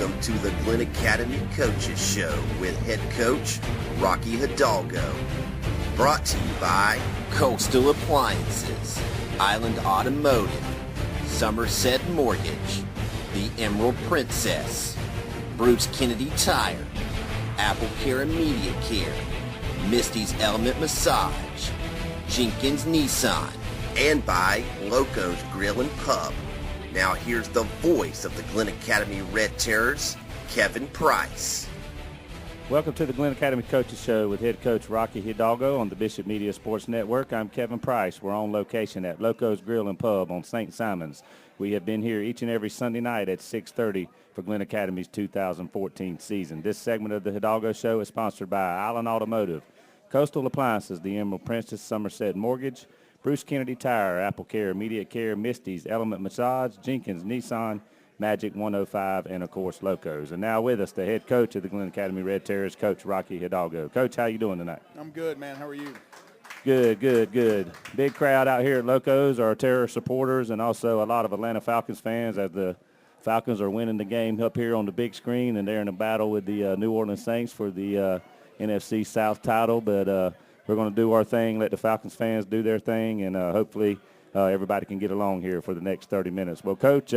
Welcome to the Glynn Academy Coaches Show with head coach Rocky Hidalgo. Brought to you by Coastal Appliances, Island Automotive, Somerset Mortgage, The Emerald Princess, Bruce Kennedy Tire, Apple Care Immediate Care, Misty's Element Massage, Jenkins Nissan, and by Loco's Grill and Pub. Now here's the voice of the Glynn Academy Red Terrors, Kevin Price. Welcome to the Glynn Academy Coaches Show with head coach Rocky Hidalgo on the Bishop Media Sports Network. I'm Kevin Price. We're on location at Loco's Grill and Pub on St. Simon's. We have been here each and every Sunday night at 6:30 for Glynn Academy's 2014 season. This segment of the Hidalgo Show is sponsored by Island Automotive, Coastal Appliances, The Emerald Princess, Somerset Mortgage, Bruce Kennedy Tire, Apple Care, Immediate Care, Misty's Element Massage, Jenkins Nissan, Magic 105, and, of course, Locos. And now with us, the head coach of the Glynn Academy Red Terrors, Coach Rocky Hidalgo. Coach, how you doing tonight? I'm good, man. How are you? Good. Big crowd out here at Locos, our Terror supporters, and also a lot of Atlanta Falcons fans as the Falcons are winning the game up here on the big screen, and they're in a battle with the New Orleans Saints for the NFC South title. But we're going to do our thing, let the Falcons fans do their thing, and hopefully everybody can get along here for the next 30 minutes. Well, Coach,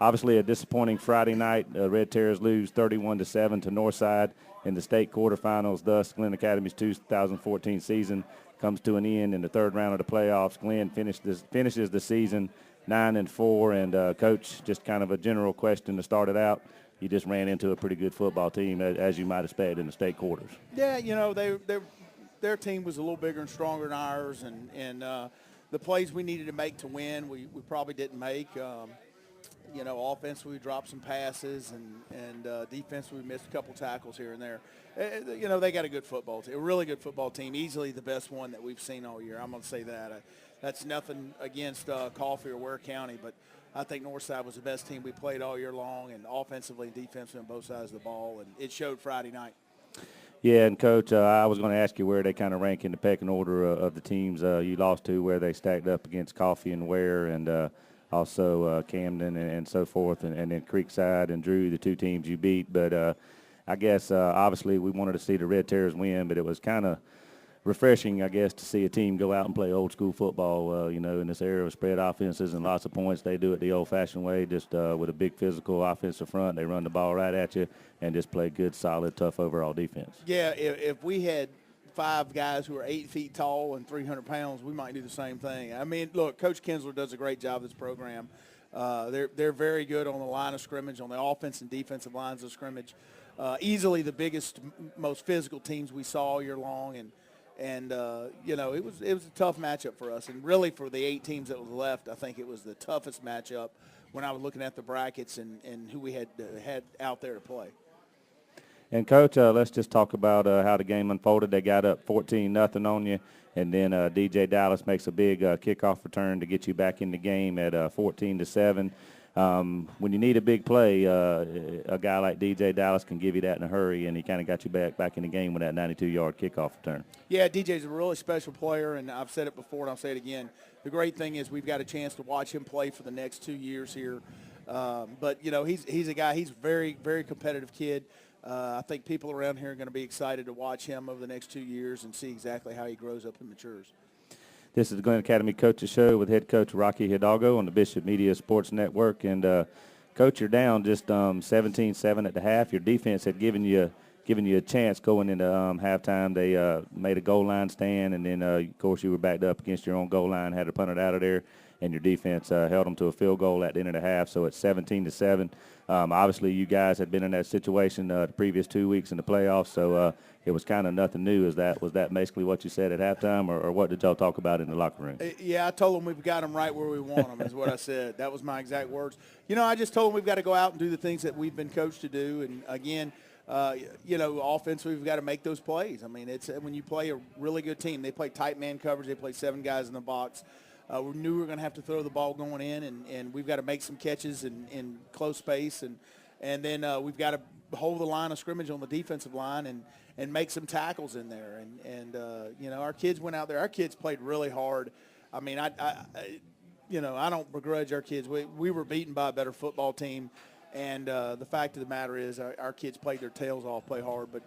obviously a disappointing Friday night. Red Terrors lose 31-7 to Northside in the state quarterfinals. Thus, Glynn Academy's 2014 season comes to an end in the third round of the playoffs. Glynn finishes the season 9-4, and Coach, just kind of a general question to start it out. You just ran into a pretty good football team, as you might expect, in the state quarters. Yeah, you know, their team was a little bigger and stronger than ours, and the plays we needed to make to win, we probably didn't make. You know, offensively, we dropped some passes, and defensively, we missed a couple tackles here and there. You know, they got a good football team, a really good football team, easily the best one that we've seen all year. I'm going to say that. That's nothing against Coffee or Ware County, but I think Northside was the best team we played all year long, and offensively and defensively on both sides of the ball, and it showed Friday night. Yeah, and, Coach, I was going to ask you where they kind of rank in the pecking order of the teams you lost to, where they stacked up against Coffee and Ware, and also Camden and so forth, and then Creekside and Drew, the two teams you beat. But I guess obviously we wanted to see the Red Terrors win, but it was kind of refreshing, I guess, to see a team go out and play old school football. You know, in this era of spread offenses and lots of points, they do it the old-fashioned way, just with a big physical offensive front. They run the ball right at you and just play good, solid, tough overall defense. Yeah, if we had 5 guys who are 8 feet tall and 300 pounds, we might do the same thing. I mean, look, Coach Kinsler does a great job of this program. They're very good on the line of scrimmage, on the offense and defensive lines of scrimmage. Easily the biggest, most physical teams we saw all year long, and you know, it was a tough matchup for us. And really for the 8 teams that was left, I think it was the toughest matchup when I was looking at the brackets and who we had out there to play. And, Coach, let's just talk about how the game unfolded. They got up 14-0 on you, and then DJ Dallas makes a big kickoff return to get you back in the game at 14-7. When you need a big play, a guy like DJ Dallas can give you that in a hurry, and he kind of got you back in the game with that 92-yard kickoff return. Yeah, DJ's a really special player, and I've said it before and I'll say it again. The great thing is we've got a chance to watch him play for the next 2 years here. But, you know, he's a guy, he's a very, very competitive kid. I think people around here are going to be excited to watch him over the next 2 years and see exactly how he grows up and matures. This is the Glynn Academy Coaches Show with head coach Rocky Hidalgo on the Bishop Media Sports Network. And, Coach, you're down just 17-7 at the half. Your defense had given you a chance going into halftime. They made a goal line stand, and then, of course, you were backed up against your own goal line, had to punt it out of there, and your defense held them to a field goal at the end of the half, so it's 17-7. Obviously, you guys had been in that situation the previous 2 weeks in the playoffs, so it was kind of nothing new. Was that basically what you said at halftime, or what did y'all talk about in the locker room? Yeah, I told them we've got them right where we want them is what I said. That was my exact words. You know, I just told them we've got to go out and do the things that we've been coached to do, and, again, you know, offensively, we've got to make those plays. I mean, it's when you play a really good team. They play tight man coverage. They play 7 guys in the box. We knew we were going to have to throw the ball going in, and we've got to make some catches in close space, and then we've got to hold the line of scrimmage on the defensive line and make some tackles in there. And you know, our kids went out there. Our kids played really hard. I mean, you know, I don't begrudge our kids. We were beaten by a better football team. And the fact of the matter is our kids played their tails off, play hard, but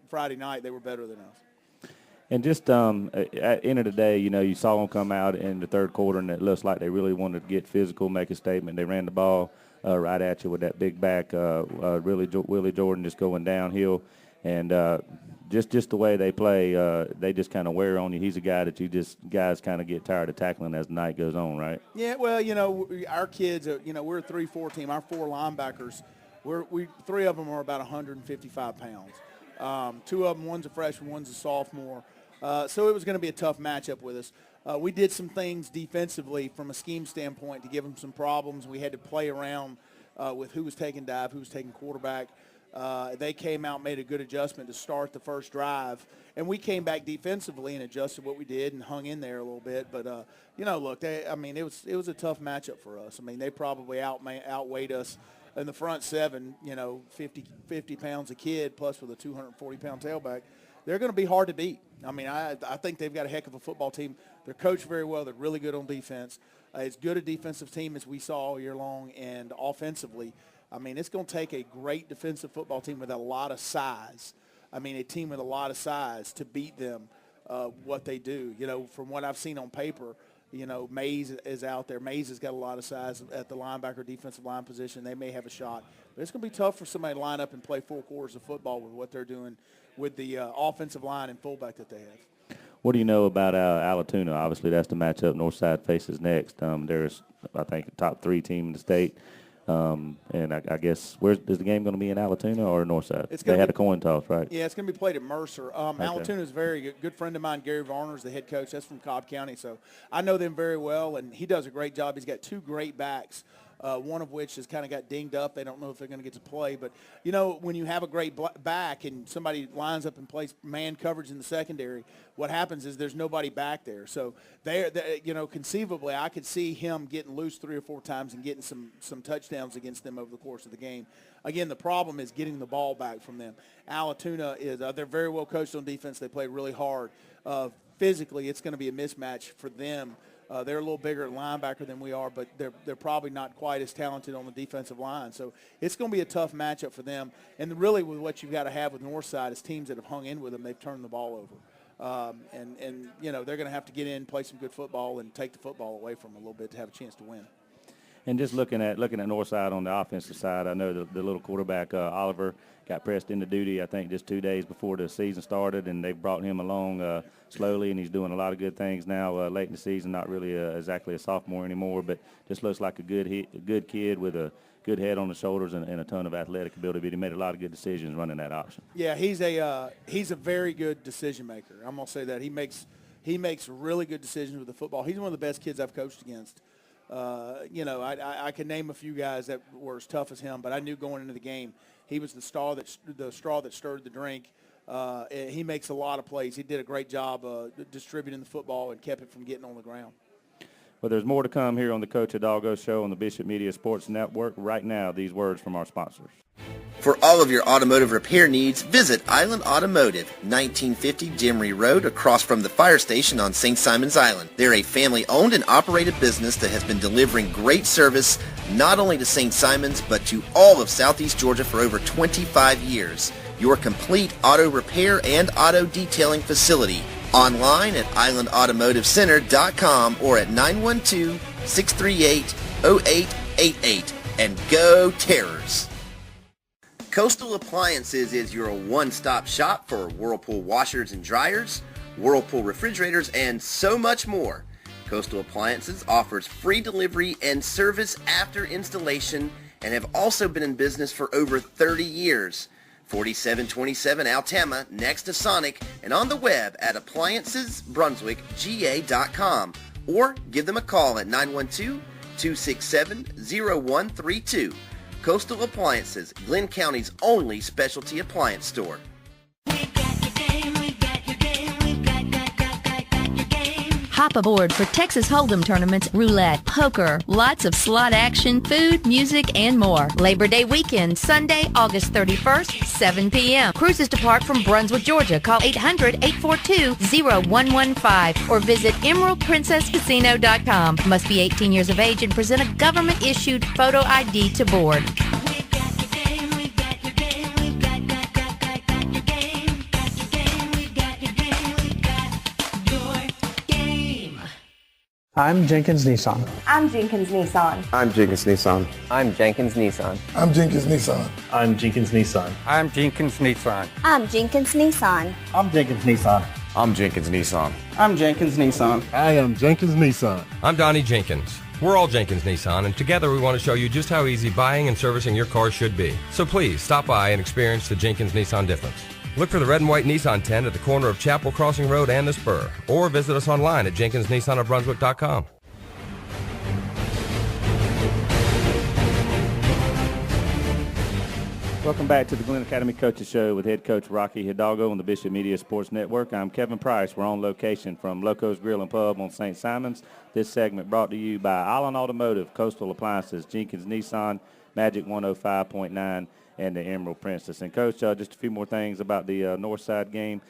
Friday night they were better than us. And just at the end of the day, you saw them come out in the third quarter, and it looks like they really wanted to get physical, make a statement. They ran the ball right at you with that big back, Willie Jordan just going downhill. And just the way they play, they just kind of wear on you. He's a guy that guys kind of get tired of tackling as the night goes on, right? Yeah, well, our kids, we're a 3-4 team. Our 4 linebackers, three of them are about 155 pounds. 2 of them, one's a freshman, one's a sophomore. So it was going to be a tough matchup with us. We did some things defensively from a scheme standpoint to give them some problems. We had to play around with who was taking dive, who was taking quarterback. They came out, made a good adjustment to start the first drive, and we came back defensively and adjusted what we did and hung in there a little bit. But look, it was a tough matchup for us. They probably outweighed us in the front 7. 50 pounds a kid plus with a 240-pound tailback. They're going to be hard to beat. I think they've got a heck of a football team. They're coached very well. They're really good on defense. As good a defensive team as we saw all year long, and offensively, it's going to take a great defensive football team with a lot of size. A team with a lot of size to beat them, what they do. From what I've seen on paper, Mays is out there. Mays has got a lot of size at the linebacker defensive line position. They may have a shot. But it's going to be tough for somebody to line up and play 4 quarters of football with what they're doing with the offensive line and fullback that they have. What do you know about Allatoona? Obviously, that's the matchup Northside faces next. There's, I think, a top 3 team in the state. And I guess, is the game going to be in Allatoona or Northside? They had a coin toss, right? Yeah, it's going to be played at Mercer. Okay. Allatoona is a very good friend of mine. Gary Varner's the head coach. That's from Cobb County. So I know them very well, and he does a great job. He's got 2 great backs. One of which has kind of got dinged up. They don't know if they're going to get to play. But, when you have a great back and somebody lines up and plays man coverage in the secondary, what happens is there's nobody back there. So, conceivably, I could see him getting loose 3 or 4 times and getting some touchdowns against them over the course of the game. Again, the problem is getting the ball back from them. Allatoona is they're very well coached on defense. They play really hard. Physically, it's going to be a mismatch for them. They're a little bigger at linebacker than we are, but they're probably not quite as talented on the defensive line. So it's going to be a tough matchup for them. And really with what you've got to have with Northside is teams that have hung in with them, they've turned the ball over. They're going to have to get in, play some good football, and take the football away from them a little bit to have a chance to win. And just looking at Northside on the offensive side, I know the little quarterback, Oliver, got pressed into duty, I think, just 2 days before the season started, and they brought him along slowly, and he's doing a lot of good things now late in the season, not really exactly a sophomore anymore, but just looks like a good kid with a good head on the shoulders and a ton of athletic ability. But he made a lot of good decisions running that option. Yeah, he's a very good decision maker. I'm going to say that. He makes really good decisions with the football. He's one of the best kids I've coached against. I can name a few guys that were as tough as him, but I knew going into the game he was the straw that stirred the drink. He makes a lot of plays. He did a great job distributing the football and kept it from getting on the ground. Well, there's more to come here on the Coach Hidalgo Show on the Bishop Media Sports Network. Right now, these words from our sponsors. For all of your automotive repair needs, visit Island Automotive, 1950 Demery Road, across from the fire station on St. Simon's Island. They're a family-owned and operated business that has been delivering great service not only to St. Simon's, but to all of Southeast Georgia for over 25 years. Your complete auto repair and auto detailing facility. Online at islandautomotivecenter.com or at 912-638-0888. And go Terrors! Coastal Appliances is your one-stop shop for Whirlpool washers and dryers, Whirlpool refrigerators, and so much more. Coastal Appliances offers free delivery and service after installation and have also been in business for over 30 years. 4727 Altama, next to Sonic, and on the web at appliancesbrunswickga.com, or give them a call at 912-267-0132. Coastal Appliances, Glynn County's only specialty appliance store. Hop aboard for Texas Hold'em tournaments, roulette, poker, lots of slot action, food, music, and more. Labor Day weekend, Sunday, August 31st, 7 p.m. Cruises depart from Brunswick, Georgia. Call 800-842-0115 or visit EmeraldPrincessCasino.com. Must be 18 years of age and present a government-issued photo ID to board. I'm Jenkins Nissan. I'm Jenkins Nissan. I'm Jenkins Nissan. I'm Jenkins Nissan. I'm Jenkins Nissan. I'm Jenkins Nissan. I'm Jenkins Nissan. I'm Jenkins Nissan. I'm Jenkins Nissan. I'm Jenkins Nissan. I'm Jenkins Nissan. I am Jenkins Nissan. I'm Donnie Jenkins. We're all Jenkins Nissan, and together we want to show you just how easy buying and servicing your car should be. So please, stop by and experience the Jenkins Nissan difference. Look for the red and white Nissan tent at the corner of Chapel Crossing Road and the Spur, or visit us online at jenkinsnissanofbrunswick.com. Welcome back to the Glynn Academy Coaches Show with head coach Rocky Hidalgo on the Bishop Media Sports Network. I'm Kevin Price. We're on location from Loco's Grill and Pub on St. Simons. This segment brought to you by Island Automotive, Coastal Appliances, Jenkins Nissan, Magic 105.9, and the Emerald Princess. And, Coach, just a few more things about the Northside game.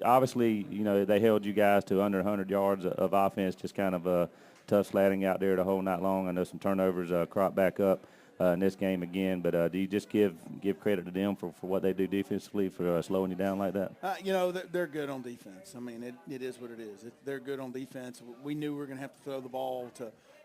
Obviously, you know, they held you guys to under 100 yards of offense, just kind of tough sledding out there the whole night long. I know some turnovers cropped back up in this game again, but do you just give credit to them for what they do defensively for slowing you down like that? You know, they're good on defense. I mean, it is what it is. They're good on defense. We knew we were going to have to throw the ball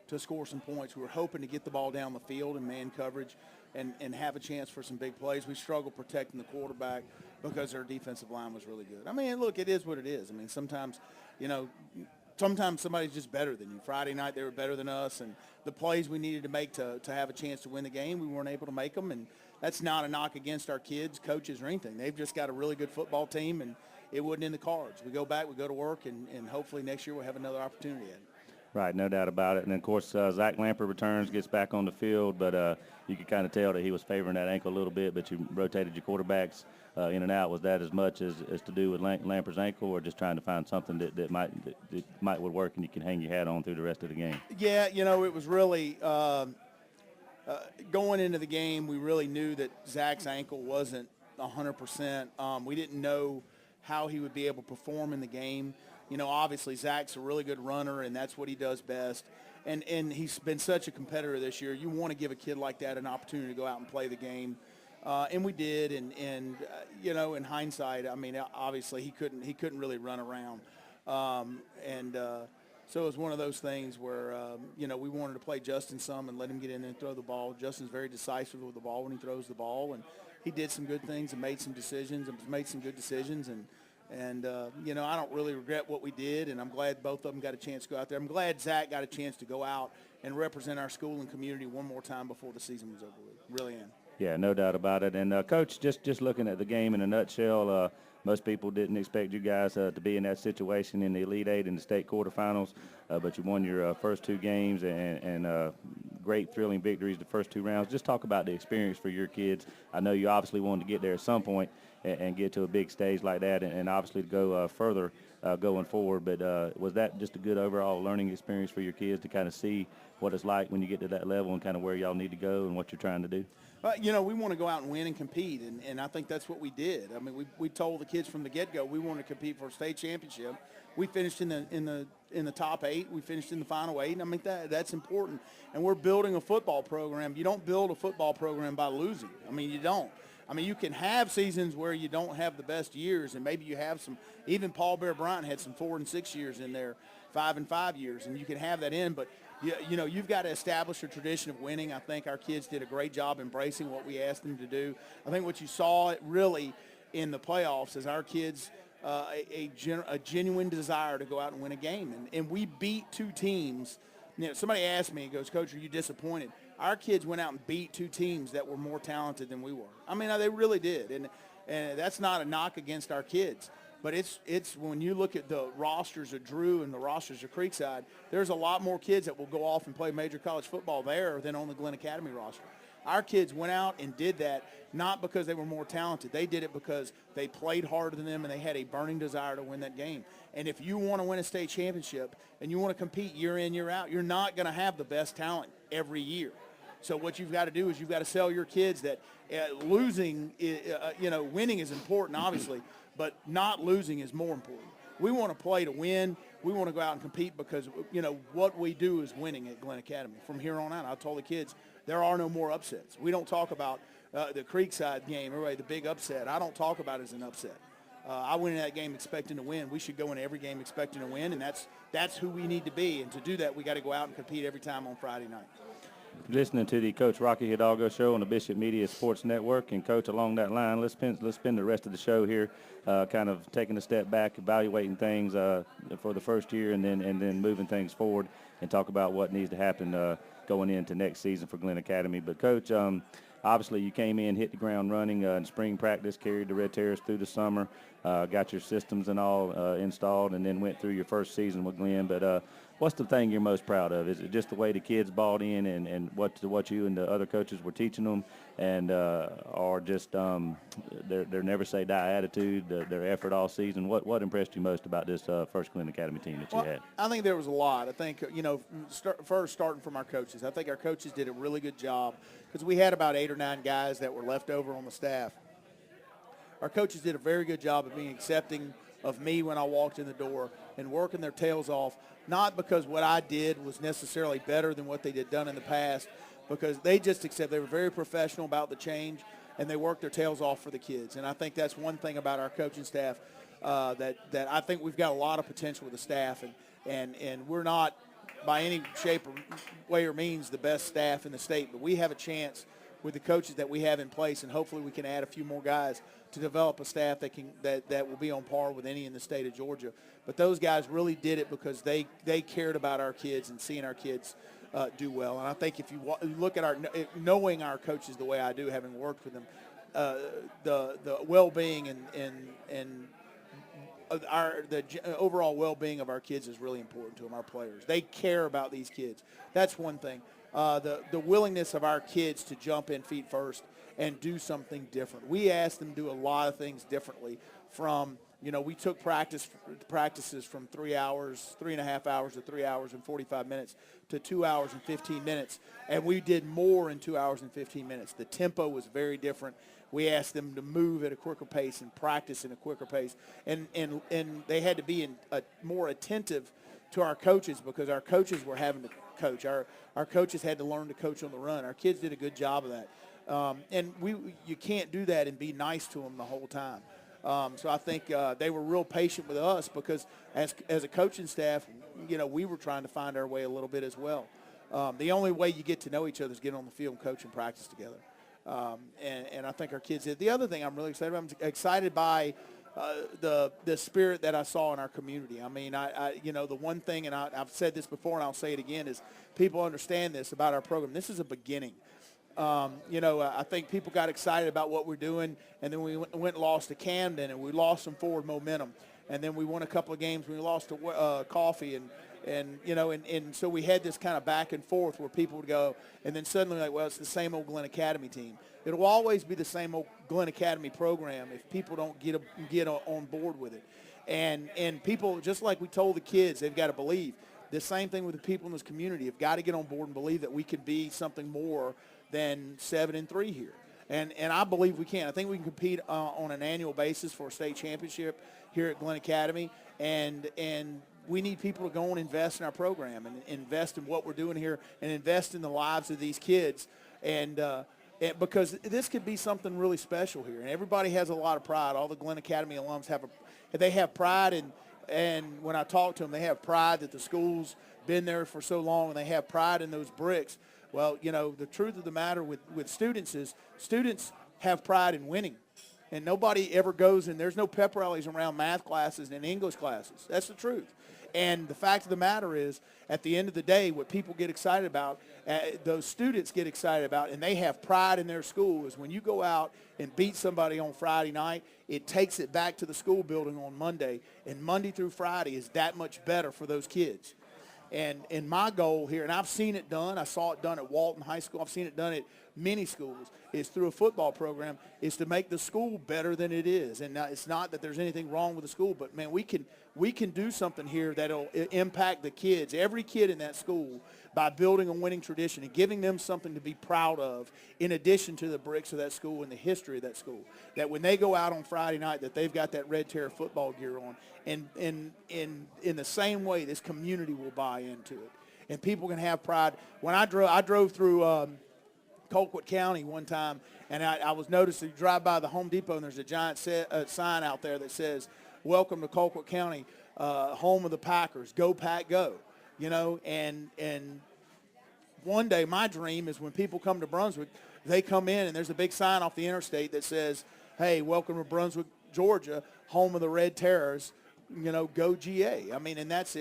to score some points. We were hoping to get the ball down the field in man coverage and have a chance for some big plays. We struggled protecting the quarterback because our defensive line was really good. I mean, look, it is what it is. I mean, sometimes, you know, sometimes somebody's just better than you. Friday night they were better than us, and the plays we needed to make to have a chance to win the game, we weren't able to make them, and that's not a knock against our kids, coaches, or anything. They've just got a really good football team, and it wasn't in the cards. We go back, we go to work, and hopefully next year we'll have another opportunity at it. Right, no doubt about it. And, of course, Zach Lamper returns, gets back on the field, but you could kind of tell that he was favoring that ankle a little bit, but you rotated your quarterbacks in and out. Was that as much as to do with Lamper's ankle, or just trying to find something that might would work and you can hang your hat on through the rest of the game? Yeah, you know, it was really going into the game, we really knew that Zach's ankle wasn't 100%. We didn't know how he would be able to perform in the game. You know, obviously Zach's a really good runner, and that's what he does best. And he's been such a competitor this year. You want to give a kid like that an opportunity to go out and play the game. And we did, and you know, in hindsight, I mean, obviously he couldn't really run around. So it was one of those things where, you know, we wanted to play Justin some and let him get in there and throw the ball. Justin's very decisive with the ball when he throws the ball, and he did some good things and made some decisions and made some good decisions. And you know, I don't really regret what we did, and I'm glad both of them got a chance to go out there. I'm glad Zach got a chance to go out and represent our school and community one more time before the season was over with. Really am. Yeah, no doubt about it. And, Coach, just looking at the game in a nutshell, most people didn't expect you guys to be in that situation in the Elite Eight and the state quarterfinals, but you won your first two games and great thrilling victories the first two rounds. Just talk about the experience for your kids. I know you obviously wanted to get there at some point and get to a big stage like that and obviously to go further going forward, but was that just a good overall learning experience for your kids to kind of see what it's like when you get to that level and kind of where y'all need to go and what you're trying to do? You know, we want to go out and win and compete, and I think that's what we did. I mean, we told the kids from the get-go we wanted to compete for a state championship. We finished in the top 8. We finished in the final 8, and I mean that's important. And we're building a football program. You don't build a football program by losing. I mean, you don't. I mean, you can have seasons where you don't have the best years, and maybe you have some. Even Paul Bear Bryant had some 4 and 6 years in there, 5 and 5 years, and you can have that in, but. You know, you've got to establish a tradition of winning. I think our kids did a great job embracing what we asked them to do. I think what you saw really in the playoffs is our kids a genuine desire to go out and win a game. And we beat 2 teams. You know, somebody asked me, he goes, Coach, are you disappointed? Our kids went out and beat 2 teams that were more talented than we were. I mean, they really did. And that's not a knock against our kids. But it's when you look at the rosters of Drew and the rosters of Creekside, there's a lot more kids that will go off and play major college football there than on the Glynn Academy roster. Our kids went out and did that not because they were more talented. They did it because they played harder than them and they had a burning desire to win that game. And if you want to win a state championship and you want to compete year in, year out, you're not going to have the best talent every year. So what you've got to do is you've got to sell your kids that losing, you know, winning is important, obviously, but not losing is more important. We want to play to win. We want to go out and compete because, you know, what we do is winning at Glynn Academy. From here on out, I told the kids there are no more upsets. We don't talk about the Creekside game, everybody, the big upset. I don't talk about it as an upset. I went in that game expecting to win. We should go into every game expecting to win, and that's who we need to be. And to do that, we got to go out and compete every time on Friday night. You're listening to the Coach Rocky Hidalgo Show on the Bishop Media Sports Network. And, Coach, along that line, let's spend the rest of the show here kind of taking a step back, evaluating things for the first year and then moving things forward and talk about what needs to happen going into next season for Glynn Academy. But, Coach, obviously you came in, hit the ground running in spring practice, carried the Red Terrors through the summer, got your systems and all installed, and then went through your first season with Glynn. But what's the thing you're most proud of? Is it just the way the kids bought in and what you and the other coaches were teaching them, and or just their never say die attitude, their effort all season? What impressed you most about this first Glynn Academy team that you had? I think there was a lot. I think, starting from our coaches, I think our coaches did a really good job because we had about 8 or 9 guys that were left over on the staff. Our coaches did a very good job of being accepting of me when I walked in the door and working their tails off, not because what I did was necessarily better than what they had done in the past, because they just accept. They were very professional about the change, and they worked their tails off for the kids. And I think that's one thing about our coaching staff that I think we've got a lot of potential with the staff, and we're not by any shape or way or means the best staff in the state, but we have a chance with the coaches that we have in place, and hopefully we can add a few more guys to develop a staff that will be on par with any in the state of Georgia. But those guys really did it because they cared about our kids and seeing our kids do well. And I think if you look at knowing our coaches the way I do, having worked with them, the well-being and the overall well-being of our kids is really important to them, our players. They care about these kids. That's one thing. The willingness of our kids to jump in feet first and do something different. We asked them to do a lot of things differently from, we took practices from 3.5 hours to 3 hours and 45 minutes to 2 hours and 15 minutes, and we did more in 2 hours and 15 minutes. The tempo was very different. We asked them to move at a quicker pace and practice in a quicker pace, and they had to be more attentive to our coaches because our coaches were having to coach. Our coaches had to learn to coach on the run. Our kids did a good job of that. And you can't do that and be nice to them the whole time. So I think they were real patient with us because as a coaching staff, we were trying to find our way a little bit as well. The only way you get to know each other is get on the field and coach and practice together. And I think our kids did. The other thing I'm really excited about, I'm excited by the spirit that I saw in our community. I mean, the one thing, and I've said this before and I'll say it again, is people understand this about our program. This is a beginning. I think people got excited about what we're doing, and then we went and lost to Camden, and we lost some forward momentum. And then we won a couple of games. We lost to Coffee, and so we had this kind of back and forth where people would go, and then suddenly it's the same old Glynn Academy team. It will always be the same old Glynn Academy program if people don't get on board with it. And people, just like we told the kids, they've got to believe. The same thing with the people in this community. Have got to get on board and believe that we can be something more than 7-3 here. And I believe we can. I think we can compete on an annual basis for a state championship here at Glynn Academy. And we need people to go and invest in our program and invest in what we're doing here and invest in the lives of these kids. And because this could be something really special here. And everybody has a lot of pride. All the Glynn Academy alums have pride. And when I talk to them, they have pride that the school's been there for so long, and they have pride in those bricks. Well, the truth of the matter with students is students have pride in winning. And nobody ever goes, and there's no pep rallies around math classes and English classes. That's the truth. And the fact of the matter is, at the end of the day, what people get excited about, those students get excited about, and they have pride in their school, is when you go out and beat somebody on Friday night, it takes it back to the school building on Monday. And Monday through Friday is that much better for those kids. And my goal here, and I've seen it done. I saw it done at Walton High School. I've seen it done at many schools, is through a football program, is to make the school better than it is. And it's not that there's anything wrong with the school, but, man, we can do something here that'll impact the kids, every kid in that school, by building a winning tradition and giving them something to be proud of in addition to the bricks of that school and the history of that school. That when they go out on Friday night, that they've got that Red Terror football gear on. And in the same way, this community will buy into it. And people can have pride. When I drove through Colquitt County one time, and I was noticed you drive by the Home Depot and there's a giant sign out there that says, "Welcome to Colquitt County, home of the Packers. Go Pack, go." You know, and one day my dream is when people come to Brunswick, they come in and there's a big sign off the interstate that says, "Hey, welcome to Brunswick, Georgia, home of the Red Terrors. You know, go GA." I mean, and that's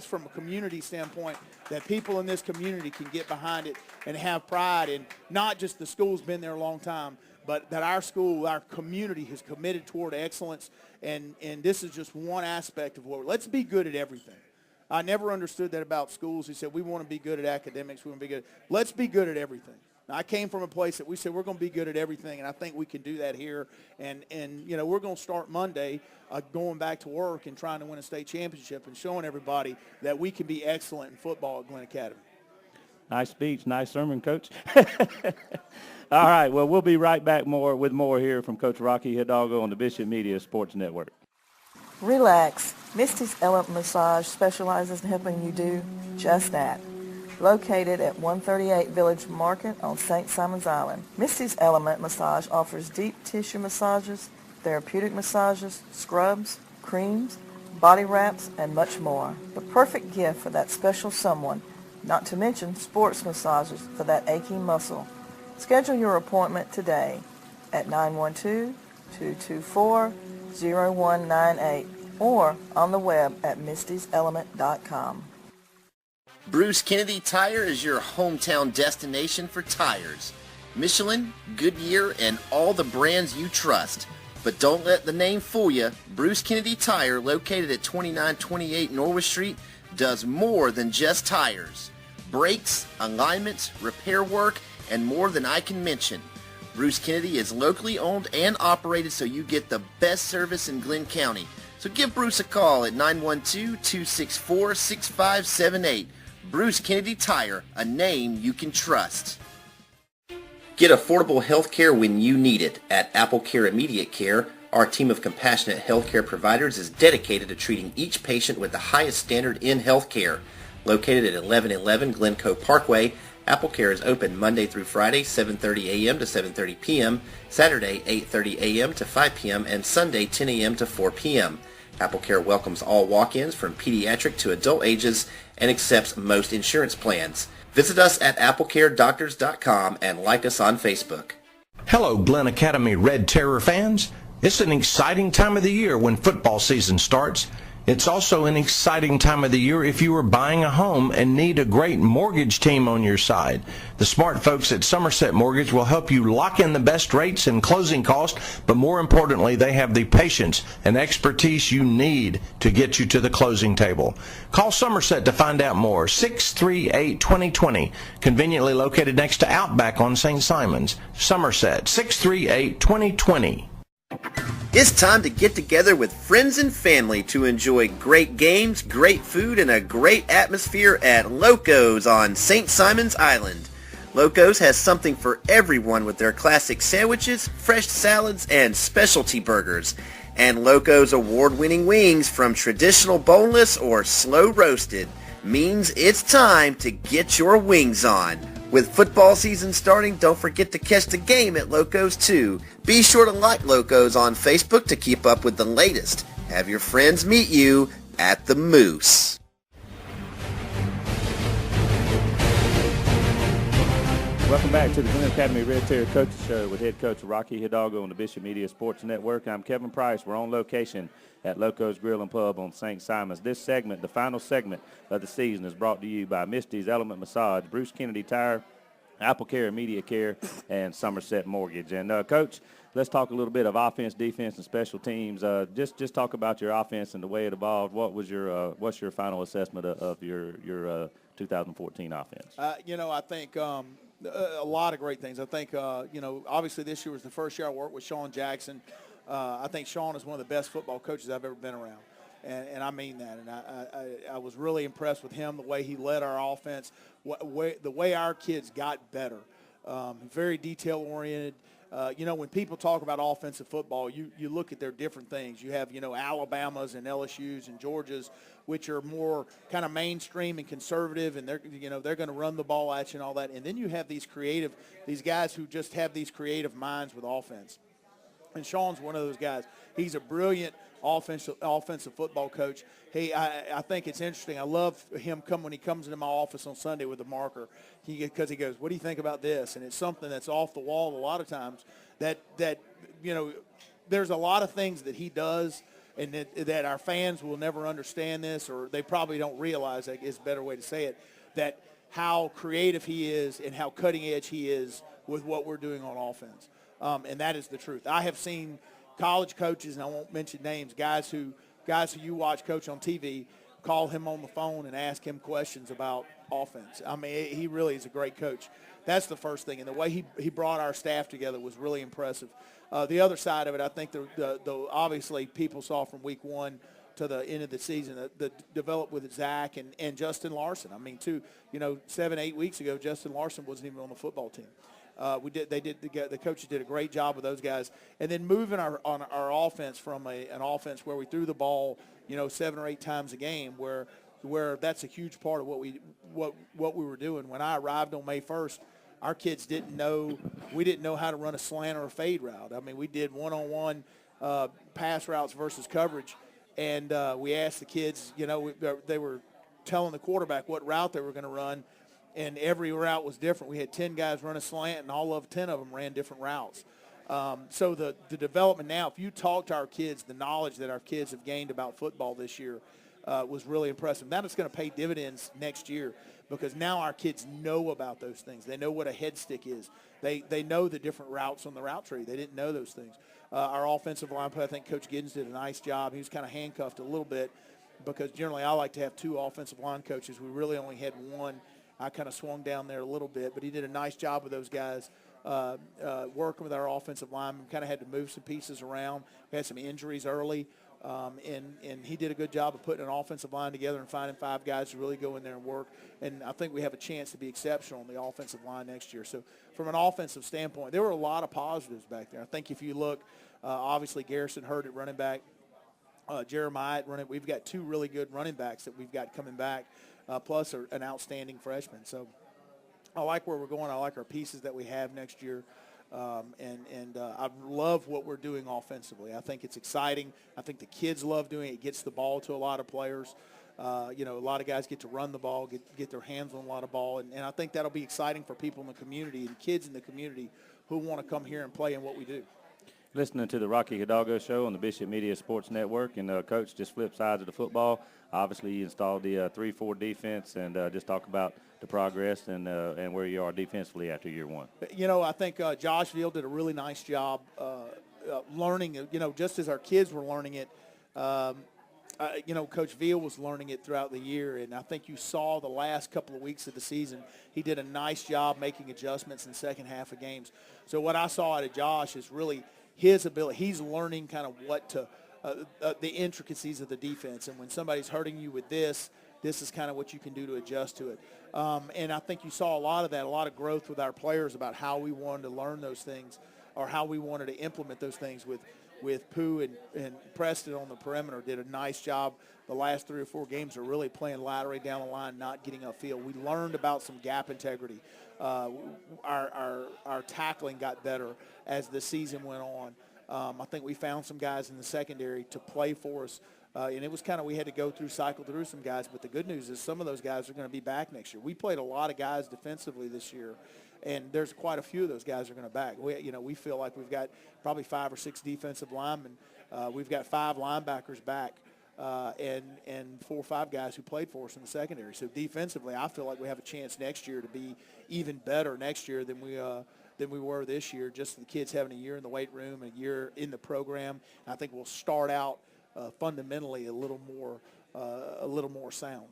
from a community standpoint, that people in this community can get behind it and have pride, and not just the school's been there a long time, but that our school, our community has committed toward excellence, and this is just one aspect of what. Let's be good at everything. I never understood that about schools. He said, we want to be good at academics. We want to be good. Let's be good at everything. Now, I came from a place that we said we're going to be good at everything, and I think we can do that here. And you know, we're going to start Monday going back to work and trying to win a state championship and showing everybody that we can be excellent in football at Glynn Academy. Nice speech, nice sermon, Coach. All right, well, we'll be right back with more here from Coach Rocky Hidalgo on the Bishop Media Sports Network. Relax. Misty's Element Massage specializes in helping you do just that. Located at 138 Village Market on St. Simon's Island, Misty's Element Massage offers deep tissue massages, therapeutic massages, scrubs, creams, body wraps, and much more. The perfect gift for that special someone, not to mention sports massages for that aching muscle. Schedule your appointment today at 912-224-0198 or on the web at mistyselement.com. Bruce Kennedy Tire is your hometown destination for tires. Michelin, Goodyear, and all the brands you trust. But don't let the name fool you. Bruce Kennedy Tire, located at 2928 Norwich Street, does more than just tires. Brakes, alignments, repair work, and more than I can mention. Bruce Kennedy is locally owned and operated, so you get the best service in Glynn County. So give Bruce a call at 912-264-6578. Bruce Kennedy Tire, a name you can trust. Get affordable health care when you need it. At Apple Care Immediate Care, our team of compassionate healthcare providers is dedicated to treating each patient with the highest standard in healthcare. Located at 1111 Glencoe Parkway, Apple Care is open Monday through Friday, 7:30 a.m. to 7:30 p.m., Saturday, 8:30 a.m. to 5 p.m., and Sunday, 10 a.m. to 4 p.m. Apple Care welcomes all walk-ins from pediatric to adult ages and accepts most insurance plans. Visit us at applecaredoctors.com and like us on Facebook. Hello, Glynn Academy Red Terror fans. It's an exciting time of the year when football season starts. It's also an exciting time of the year if you are buying a home and need a great mortgage team on your side. The smart folks at Somerset Mortgage will help you lock in the best rates and closing costs, but more importantly, they have the patience and expertise you need to get you to the closing table. Call Somerset to find out more. 638-2020, conveniently located next to Outback on St. Simon's. Somerset, 638-2020. It's time to get together with friends and family to enjoy great games, great food, and a great atmosphere at Loco's on St. Simon's Island. Loco's has something for everyone with their classic sandwiches, fresh salads, and specialty burgers. And Loco's award-winning wings, from traditional boneless or slow roasted, means it's time to get your wings on. With football season starting, don't forget to catch the game at Loco's too. Be sure to like Loco's on Facebook to keep up with the latest. Have your friends meet you at the Moose. Welcome back to the Glynn Academy Red Terror Coaches Show with head coach Rocky Hidalgo on the Bishop Media Sports Network. I'm Kevin Price. We're on location at Loco's Grill and Pub on St. Simon's. This segment, the final segment of the season, is brought to you by Misty's Element Massage, Bruce Kennedy Tire, Apple Care Immediate Care, and Somerset Mortgage. And, Coach, let's talk a little bit of offense, defense, and special teams. Just talk about your offense and the way it evolved. What's your final assessment of your 2014 offense? I think a lot of great things. I think, obviously this year was the first year I worked with Sean Jackson. I think Sean is one of the best football coaches I've ever been around, and I mean that. And I was really impressed with him, the way he led our offense, the way our kids got better. Very detail-oriented. When people talk about offensive football, you look at their different things. You have, Alabama's and LSU's and Georgia's, which are more kind of mainstream and conservative, and they're going to run the ball at you and all that. And then you have these guys who just have these creative minds with offense. And Sean's one of those guys. He's a brilliant offensive football coach. I think it's interesting. I love him when he comes into my office on Sunday with a marker, because he goes, "What do you think about this?" And it's something that's off the wall a lot of times. That there's a lot of things that he does, and that our fans will never understand this, or they probably don't realize, that is a better way to say it, that how creative he is and how cutting edge he is with what we're doing on offense. And that is the truth. I have seen college coaches, and I won't mention names, guys who you watch coach on TV, call him on the phone and ask him questions about offense. I mean, he really is a great coach. That's the first thing. And the way he brought our staff together was really impressive. The other side of it, I think the obviously people saw from week one to the end of the season, the develop with Zach and Justin Larson. I mean, 7-8 weeks ago, Justin Larson wasn't even on the football team. The coaches did a great job with those guys, and then moving our offense from an offense where we threw the ball 7 or 8 times a game, where that's a huge part of what we were doing. When I arrived on May 1st, our kids didn't know how to run a slant or a fade route. I mean, we did one-on-one pass routes versus coverage, and we asked the kids, they were telling the quarterback what route they were going to run. And every route was different. We had 10 guys run a slant, and all of 10 of them ran different routes. So the development now, if you talk to our kids, the knowledge that our kids have gained about football this year was really impressive. That is going to pay dividends next year, because now our kids know about those things. They know what a head stick is. They know the different routes on the route tree. They didn't know those things. Our offensive line, I think Coach Giddens did a nice job. He was kind of handcuffed a little bit, because generally I like to have 2 offensive line coaches. We really only had one. I kind of swung down there a little bit, but he did a nice job with those guys, working with our offensive line. We kind of had to move some pieces around. We had some injuries early, and he did a good job of putting an offensive line together and finding 5 guys to really go in there and work. And I think we have a chance to be exceptional on the offensive line next year. So from an offensive standpoint, there were a lot of positives back there. I think if you look, obviously Garrison Hurd at running back, Jeremiah at running. We've got 2 really good running backs that we've got coming back. Plus an outstanding freshman. So I like where we're going. I like our pieces that we have next year. And I love what we're doing offensively. I think it's exciting. I think the kids love doing it. It gets the ball to a lot of players. A lot of guys get to run the ball, get their hands on a lot of ball. And I think that'll be exciting for people in the community and kids in the community who want to come here and play in what we do. Listening to the Rocky Hidalgo Show on the Bishop Media Sports Network, and Coach just flipped sides of the football. Obviously, you installed the 3-4 defense, and just talk about the progress and where you are defensively after year one. I think Josh Veal did a really nice job learning, just as our kids were learning it. Coach Veal was learning it throughout the year, and I think you saw the last couple of weeks of the season, he did a nice job making adjustments in the second half of games. So what I saw out of Josh is really his ability. He's learning kind of what to the intricacies of the defense, and when somebody's hurting you with this is kind of what you can do to adjust to it. And I think you saw a lot of that, a lot of growth with our players about how we wanted to learn those things, or how we wanted to implement those things with Pooh and Preston on the perimeter. Did a nice job the last 3 or 4 games of really playing laterally down the line, not getting upfield. We learned about some gap integrity. Our tackling got better as the season went on. I think we found some guys in the secondary to play for us. And it was kind of, we had to cycle through some guys. But the good news is some of those guys are going to be back next year. We played a lot of guys defensively this year, and there's quite a few of those guys are going to back. We feel like we've got probably 5 or 6 defensive linemen. We've got 5 linebackers back, and 4 or 5 guys who played for us in the secondary. So defensively, I feel like we have a chance next year to be even better next year than we were this year. Just the kids having a year in the weight room, a year in the program. And I think we'll start out fundamentally a little more sound.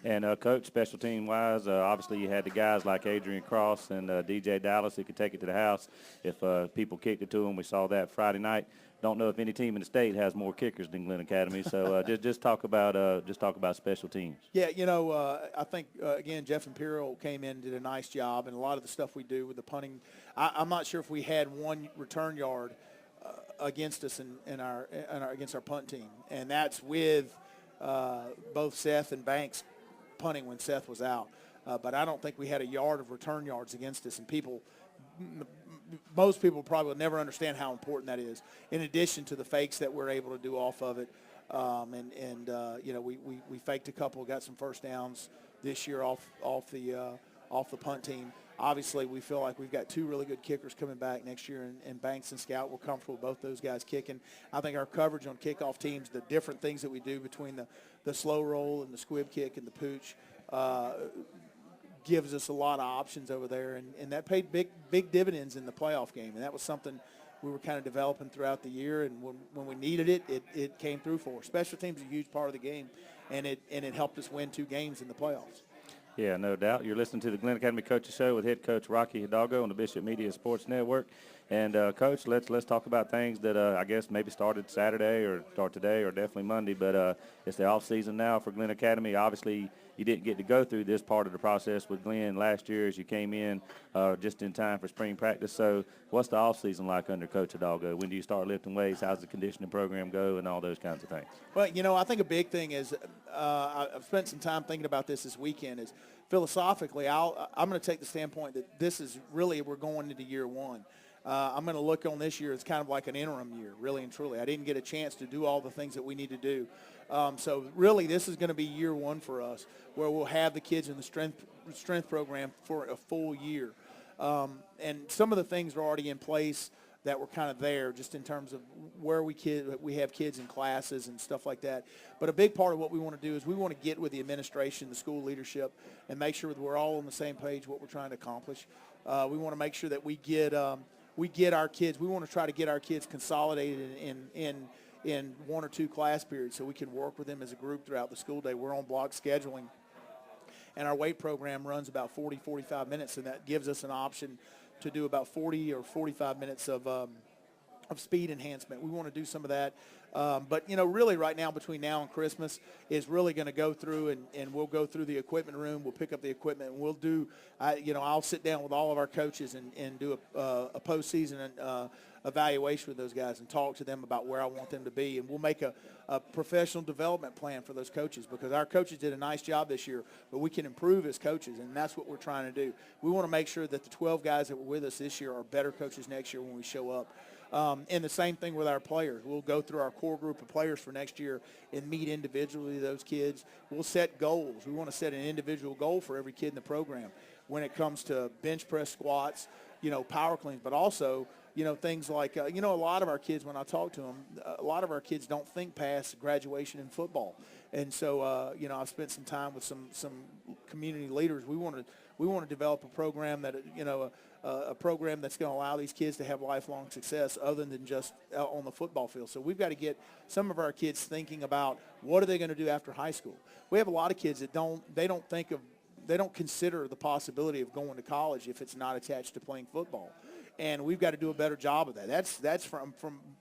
And Coach, special team wise, obviously you had the guys like Adrian Cross and DJ Dallas who could take it to the house if people kicked it to them. We saw that Friday night. don't know if any team in the state has more kickers than Glynn Academy. So just talk about special teams. Yeah, I think, again, Jeff Imperial came in and did a nice job, and a lot of the stuff we do with the punting, I'm not sure if we had one return yard against us against our punt team, and that's with both Seth and Banks punting when Seth was out. But I don't think we had a yard of return yards against us, and most people probably will never understand how important that is, in addition to the fakes that we're able to do off of it. We faked a couple, got some first downs this year off the punt team. Obviously, we feel like we've got two really good kickers coming back next year, and Banks and Scout. We're comfortable with both those guys kicking. I think our coverage on kickoff teams, the different things that we do between the slow roll and the squib kick and the pooch, gives us a lot of options over there, and that paid big dividends in the playoff game, and that was something we were kind of developing throughout the year, and when we needed it came through for us. Special teams is a huge part of the game, and it helped us win 2 games in the playoffs. Yeah, no doubt. You're listening to the Glynn Academy Coaches Show with head coach Rocky Hidalgo on the Bishop Media Sports Network. And, Coach, let's talk about things that I guess maybe started Saturday or start today or definitely Monday. But it's the off season now for Glynn Academy. Obviously, you didn't get to go through this part of the process with Glynn last year as you came in just in time for spring practice. So what's the off season like under Coach Hidalgo? When do you start lifting weights? How's the conditioning program go and all those kinds of things? Well, I think a big thing is I've spent some time thinking about this weekend is philosophically I'm going to take the standpoint that this is really we're going into year one. I'm going to look on this year as kind of like an interim year, really and truly. I didn't get a chance to do all the things that we need to do. So really this is going to be year one for us where we'll have the kids in the strength program for a full year. And some of the things are already in place that were kind of there just in terms of where we have kids in classes and stuff like that. But a big part of what we want to do is we want to get with the administration, the school leadership, and make sure that we're all on the same page what we're trying to accomplish. We want to make sure that we get our kids. We want to try to get our kids consolidated in 1 or 2 class periods so we can work with them as a group throughout the school day. We're on block scheduling, and our weight program runs about 40-45 minutes, and that gives us an option to do about 40 or 45 minutes of speed enhancement. We want to do some of that. But, really right now between now and Christmas is really going to go through and we'll go through the equipment room. We'll pick up the equipment, and we'll do, I'll sit down with all of our coaches and do a postseason evaluation with those guys and talk to them about where I want them to be. And we'll make a professional development plan for those coaches because our coaches did a nice job this year, but we can improve as coaches, and that's what we're trying to do. We want to make sure that the 12 guys that were with us this year are better coaches next year when we show up. And the same thing with our players. We'll go through our core group of players for next year and meet individually those kids. We'll set goals. We want to set an individual goal for every kid in the program when it comes to bench press squats, power cleans, but also, things like, a lot of our kids, when I talk to them, a lot of our kids don't think past graduation in football. And so, I've spent some time with some community leaders. We want to develop a program that, a program that's going to allow these kids to have lifelong success other than just on the football field. So we've got to get some of our kids thinking about what are they going to do after high school. We have a lot of kids that they don't consider the possibility of going to college if it's not attached to playing football. And we've got to do a better job of that. That's from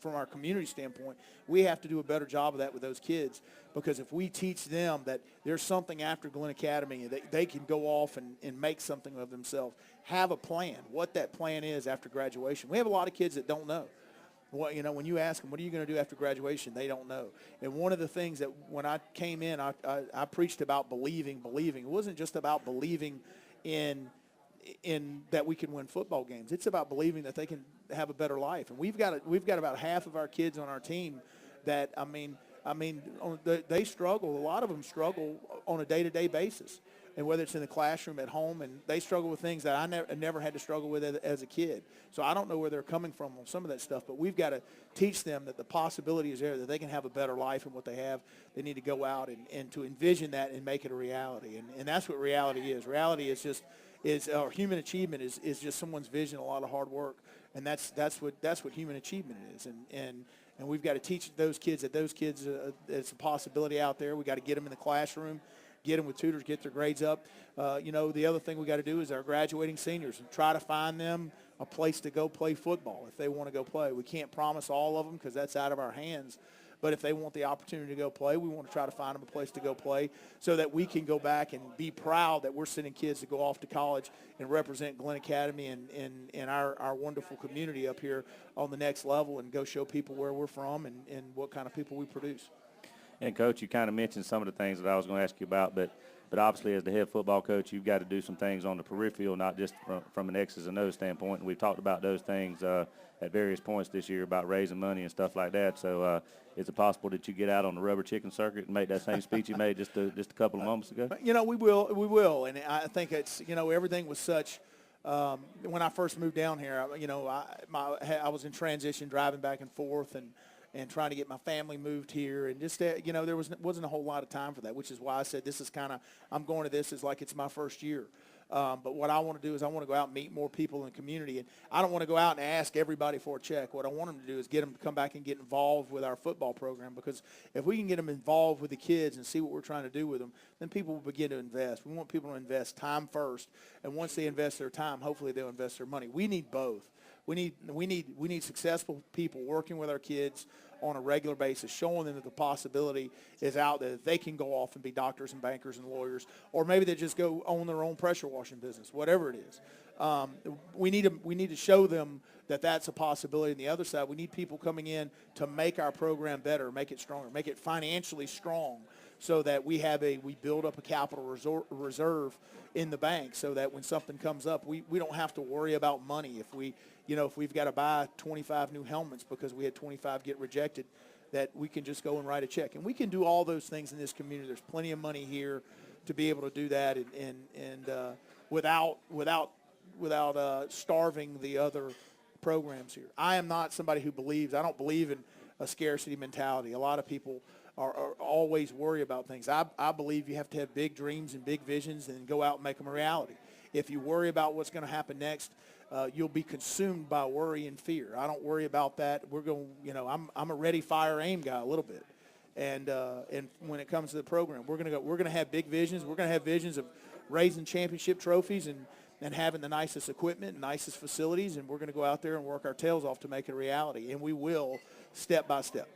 our community standpoint. We have to do a better job of that with those kids because if we teach them that there's something after Glynn Academy, they can go off and make something of themselves, have a plan, what that plan is after graduation. We have a lot of kids that don't know. When you ask them, what are you going to do after graduation, they don't know. And one of the things that when I came in, I preached about believing. It wasn't just about believing in that we can win football games. It's about believing that they can have a better life. And we've got about half of our kids on our team that they struggle. A lot of them struggle on a day-to-day basis, and whether it's in the classroom, at home, and they struggle with things that I never had to struggle with as a kid. So I don't know where they're coming from on some of that stuff, but we've got to teach them that the possibility is there, that they can have a better life in what they have. They need to go out and to envision that and make it a reality. And that's what reality is. Reality is or human achievement is just someone's vision, a lot of hard work, and that's what human achievement is. And we've got to teach those kids that it's a possibility out there. We got to get them in the classroom get them with tutors, get their grades up. The other thing we got to do is our graduating seniors and try to find them a place to go play football if they want to go play. We can't promise all of them because that's out of our hands. But if they want the opportunity to go play, we want to try to find them a place to go play so that we can go back and be proud that we're sending kids to go off to college and represent Glynn Academy and our wonderful community up here on the next level and go show people where we're from and what kind of people we produce. And, Coach, you kind of mentioned some of the things that I was going to ask you about, but obviously as the head football coach, you've got to do some things on the peripheral, not just from an X's and O's standpoint. And we've talked about those things at various points this year about raising money and stuff like that. So is it possible that you get out on the rubber chicken circuit and make that same speech you made just a couple of moments ago? We will. And I think it's, everything was such when I first moved down here, I was in transition driving back and forth and trying to get my family moved here. And just, there wasn't a whole lot of time for that, which is why I said this is I'm going to this as like it's my first year. But what I want to do is I want to go out and meet more people in the community. And I don't want to go out and ask everybody for a check. What I want them to do is get them to come back and get involved with our football program, because if we can get them involved with the kids and see what we're trying to do with them, then people will begin to invest. We want people to invest time first. And once they invest their time, hopefully they'll invest their money. We need both. We need successful people working with our kids on a regular basis, showing them that the possibility is out there that they can go off and be doctors and bankers and lawyers, or maybe they just go own their own pressure washing business, whatever it is. We need to show them that that's a possibility. On the other side, we need people coming in to make our program better, make it stronger, make it financially strong, so that we build up a capital reserve in the bank, so that when something comes up, we don't have to worry about money. If we've got to buy 25 new helmets because we had 25 get rejected, that we can just go and write a check. And we can do all those things in this community. There's plenty of money here to be able to do that and without starving the other programs here. I am not somebody who I don't believe in a scarcity mentality. A lot of people are always worry about things. I believe you have to have big dreams and big visions and go out and make them a reality. If you worry about what's going to happen next, you'll be consumed by worry and fear. I don't worry about that. I'm a ready, fire, aim guy a little bit. And when it comes to the program, we're going to have big visions. We're going to have visions of raising championship trophies and having the nicest equipment and nicest facilities, and we're going to go out there and work our tails off to make it a reality, and we will step by step.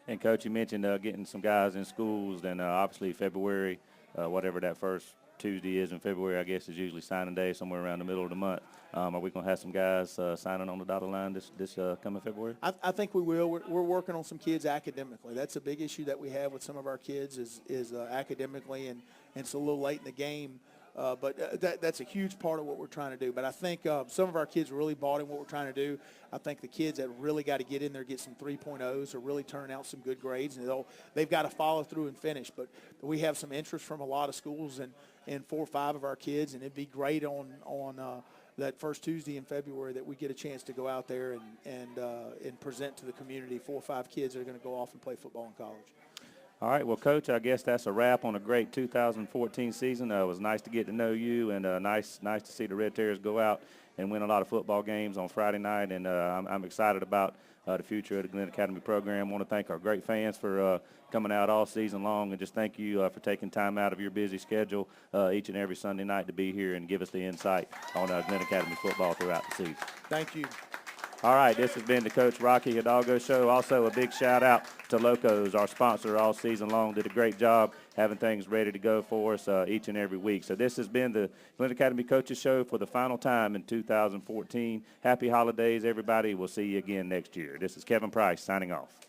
And, Coach, you mentioned getting some guys in schools, and obviously February, whatever that first Tuesday is in February, I guess, is usually signing day, somewhere around the middle of the month. Are we going to have some guys signing on the dotted line this coming February? I think we will. We're working on some kids academically. That's a big issue that we have with some of our kids is academically, and it's a little late in the game. But that's a huge part of what we're trying to do. But I think some of our kids really bought in what we're trying to do. I think the kids that really got to get in there, get some 3.0s, are really turning out some good grades, and they've got to follow through and finish. But we have some interest from a lot of schools and 4 or 5 of our kids, and it'd be great on that first Tuesday in February that we get a chance to go out there and present to the community 4 or 5 kids that are going to go off and play football in college. All right, well, Coach, I guess that's a wrap on a great 2014 season. It was nice to get to know you, and nice to see the Red Terriers go out and win a lot of football games on Friday night. And I'm excited about the future of the Glynn Academy program. I want to thank our great fans for coming out all season long, and just thank you for taking time out of your busy schedule each and every Sunday night to be here and give us the insight on Glynn Academy football throughout the season. Thank you. All right, this has been the Coach Rocky Hidalgo Show. Also, a big shout-out to Locos, our sponsor all season long. Did a great job having things ready to go for us each and every week. So this has been the Glynn Academy Coaches Show for the final time in 2014. Happy holidays, everybody. We'll see you again next year. This is Kevin Price signing off.